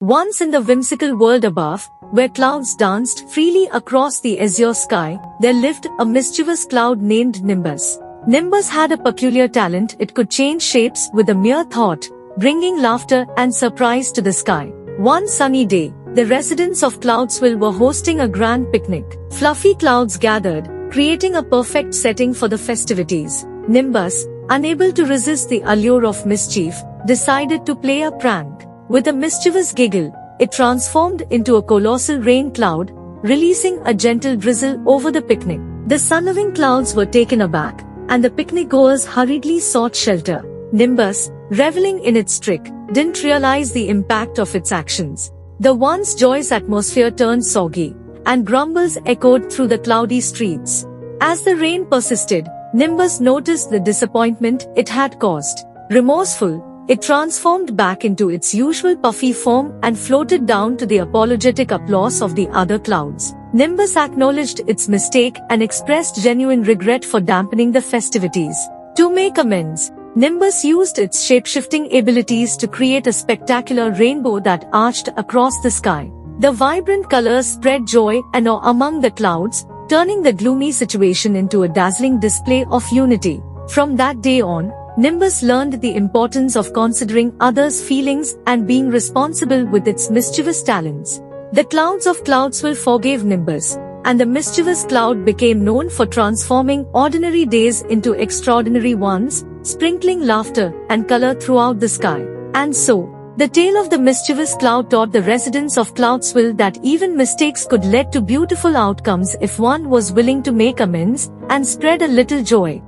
Once in the whimsical world above, where clouds danced freely across the azure sky, there lived a mischievous cloud named Nimbus. Nimbus had a peculiar talent. It could change shapes with a mere thought, bringing laughter and surprise to the sky. One sunny day, the residents of Cloudsville were hosting a grand picnic. Fluffy clouds gathered, creating a perfect setting for the festivities. Nimbus, unable to resist the allure of mischief, decided to play a prank. With a mischievous giggle, it transformed into a colossal rain cloud, releasing a gentle drizzle over the picnic. The sun-loving clouds were taken aback, and the picnic-goers hurriedly sought shelter. Nimbus, reveling in its trick, didn't realize the impact of its actions. The once joyous atmosphere turned soggy, and grumbles echoed through the cloudy streets. As the rain persisted, Nimbus noticed the disappointment it had caused. Remorseful, it transformed back into its usual puffy form and floated down to the apologetic applause of the other clouds. Nimbus acknowledged its mistake and expressed genuine regret for dampening the festivities. To make amends, Nimbus used its shape-shifting abilities to create a spectacular rainbow that arched across the sky. The vibrant colors spread joy and awe among the clouds, turning the gloomy situation into a dazzling display of unity. From that day on, Nimbus learned the importance of considering others' feelings and being responsible with its mischievous talents. The clouds of Cloudsville forgave Nimbus, and the mischievous cloud became known for transforming ordinary days into extraordinary ones, sprinkling laughter and color throughout the sky. And so, the tale of the mischievous cloud taught the residents of Cloudsville that even mistakes could lead to beautiful outcomes if one was willing to make amends and spread a little joy.